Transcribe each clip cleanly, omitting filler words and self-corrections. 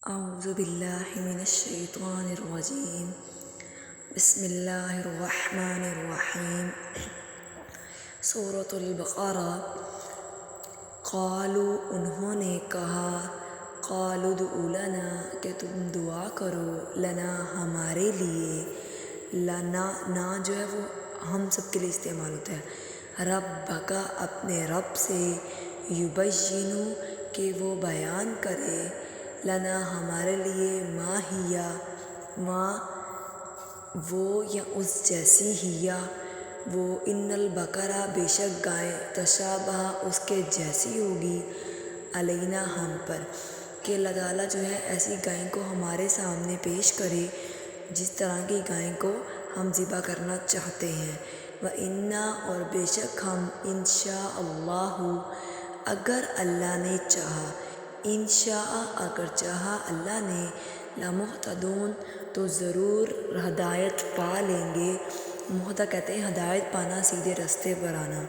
اعوذ باللہ من الشیطان الرجیم بسم اللہ الرحمن الرحیم سورۃ البقرہ۔ قالوا انہوں نے کہا، قالوا ادع لنا کہ تم دعا کرو، لنا ہمارے لیے، لنا نا جو ہے وہ ہم سب کے لیے استعمال ہوتا ہے، ربک اپنے رب سے، یبین کہ وہ بیان کرے، لنا ہمارے لیے، ما ہیا ما وہ یا اس جیسی، ہیا وہ، ان البقرہ بے شک گائے، تشابہ اس کے جیسی ہوگی، علینا ہم پر، کہ اللہ تعالیٰ جو ہے ایسی گائیں کو ہمارے سامنے پیش کرے جس طرح کی گائیں کو ہم ذبح کرنا چاہتے ہیں، وَإِنَّا اور بے شک ہم، انشاء اللہ اگر اللہ نے چاہا، انشاء اگر چاہا اللہ نے، لمہتدون تو ضرور ہدایت پا لیں گے۔ مہتد کہتے ہیں ہدایت پانا، سیدھے راستے پر آنا۔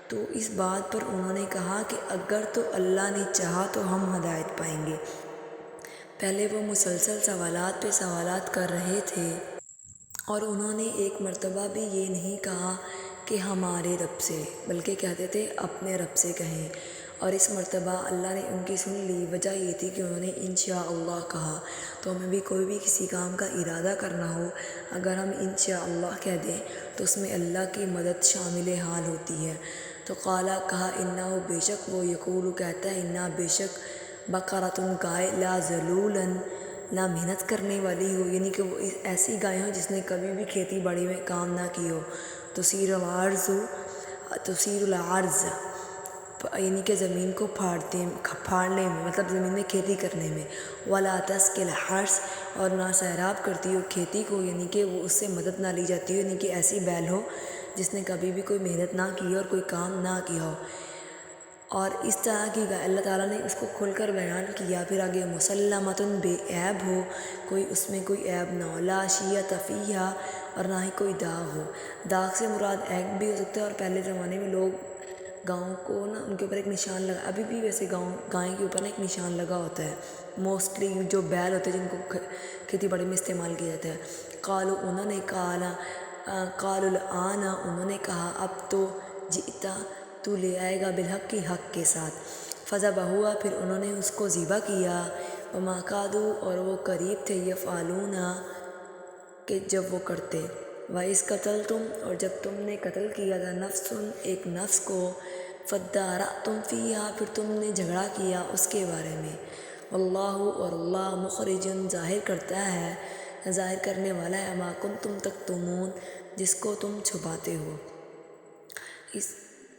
تو اس بات پر انہوں نے کہا کہ اگر تو اللہ نے چاہا تو ہم ہدایت پائیں گے۔ پہلے وہ مسلسل سوالات پہ سوالات کر رہے تھے اور انہوں نے ایک مرتبہ بھی یہ نہیں کہا کہ ہمارے رب سے، بلکہ کہتے تھے اپنے رب سے کہیں، اور اس مرتبہ اللہ نے ان کی سن لی۔ وجہ یہ تھی کہ انہوں نے انشاء اللہ کہا۔ تو ہمیں بھی کوئی بھی کسی کام کا ارادہ کرنا ہو، اگر ہم انشاء اللہ کہہ دیں تو اس میں اللہ کی مدد شامل حال ہوتی ہے۔ تو قالا کہا، انہو بے شک وہ، یقول کہتا ہے، انہا بے شک، بقرۃ گائے، لا ذلولا نہ محنت کرنے والی ہو، یعنی کہ وہ ایسی گائے ہو جس نے کبھی بھی کھیتی باڑی میں کام نہ کی ہو، تثیر الارض یعنی کہ زمین کو پھاڑنے میں، مطلب زمین میں کھیتی کرنے میں، ولا تسقی الحرث اور نہ سیراب کرتی ہو کھیتی کو، یعنی کہ وہ اس سے مدد نہ لی جاتی ہو، یعنی کہ ایسی بیل ہو جس نے کبھی بھی کوئی محنت نہ کی ہو اور کوئی کام نہ کیا ہو، اور اس طرح کی گائے اللہ تعالیٰ نے اس کو کھل کر بیان کیا۔ پھر آگے مسلمۃ بے عیب ہو، کوئی اس میں کوئی عیب نہ ہو، لا شیۃ فیہا اور نہ ہی کوئی داغ ہو۔ داغ سے مراد عیب بھی ہو سکتا ہے، اور پہلے زمانے میں لوگ گاؤں کو نا ان کے اوپر ایک نشان لگا، ابھی بھی ویسے گائیں کے اوپر نا ایک نشان لگا ہوتا ہے، موسٹلی جو بیل ہوتے ہیں جن کو کھیتی باڑی میں استعمال کیا جاتا ہے۔ قالوا انہوں نے کہا، قالوا الآن انہوں نے کہا، اب تو، جئتا تو لے آئے گا، بالحق کی حق کے ساتھ، فذبحوها پھر انہوں نے اس کو ذبح کیا، وما کادوا اور وہ قریب تھے، یفعلون کہ جب وہ کرتے، وَإِذْ قَتَلْتُمْ اور جب تم نے قتل کیا تھا، نفس ایک نفس کو، فَادَّارَأْتُمْ فِيهَا پھر تم نے جھگڑا کیا اس کے بارے میں، واللہ اور اللہ، مخرج ظاہر کرتا ہے، ظاہر کرنے والا ہے، ما کنتم تکتمون جس کو تم چھپاتے ہو۔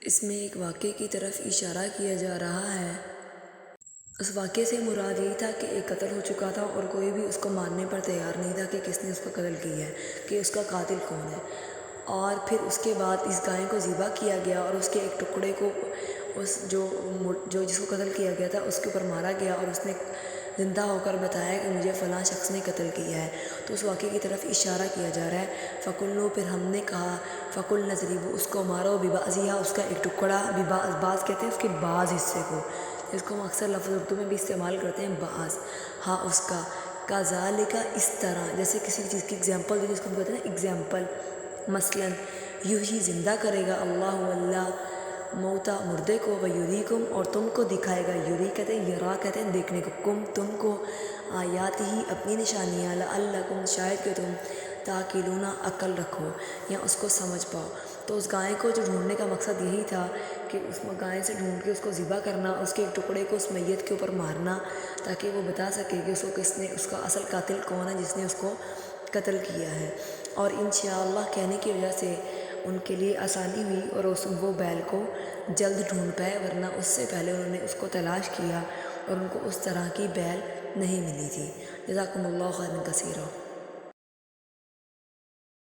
اس میں ایک واقعے کی طرف اشارہ کیا جا رہا ہے۔ اس واقعے سے مراد یہی تھا کہ ایک قتل ہو چکا تھا اور کوئی بھی اس کو ماننے پر تیار نہیں تھا کہ کس نے اس کو قتل کیا ہے، کہ اس کا قاتل کون ہے، اور پھر اس کے بعد اس گائے کو ذبح کیا گیا اور اس کے ایک ٹکڑے کو اس جو جس کو قتل کیا گیا تھا اس کے اوپر مارا گیا، اور اس نے زندہ ہو کر بتایا کہ مجھے فلاں شخص نے قتل کیا ہے۔ تو اس واقعے کی طرف اشارہ کیا جا رہا ہے۔ فَقُلْنُوا پھر ہم نے کہا، فَقُلْنَا اضْرِبُوا اس کو مارو، بِبَعْضِهَا اس کا ایک ٹکڑا، بعض کہتے ہیں اس کے بعض حصے کو، اس کو ہم اکثر لفظ اردو میں بھی استعمال کرتے ہیں، بعض، ہاں اس کا، کَذَالِکَ اس طرح، جیسے کسی چیز کی اگزامپل دی جس کو ہم کہتے ہیں نا اگزامپل، مثلاً یحیی زندہ کرے گا، اللہ اللہ، موتا مردے کو، ویریکم اور تم کو دکھائے گا، یری کہتے ہیں، یرا کہتے ہیں دیکھنے کو، کم تم کو، آیات ہی اپنی نشانیاں، لعلکم شاید کہ تم، تعقلون عقل رکھو یا اس کو سمجھ پاؤ۔ تو اس گائے کو جو ڈھونڈنے کا مقصد یہی تھا کہ اس گائے سے ڈھونڈ کے اس کو ذبح کرنا، اس کے ایک ٹکڑے کو اس میت کے اوپر مارنا، تاکہ وہ بتا سکے کہ اس کو کس نے، اس کا اصل قاتل کون ہے جس نے اس کو قتل کیا ہے۔ اور انشاءاللہ کہنے کی وجہ سے ان کے لیے آسانی ہوئی اور وہ بیل کو جلد ڈھونڈ پائے، ورنہ اس سے پہلے انہوں نے اس کو تلاش کیا اور ان کو اس طرح کی بیل نہیں ملی تھی۔ جزاکم اللہ خیرا کثیرا۔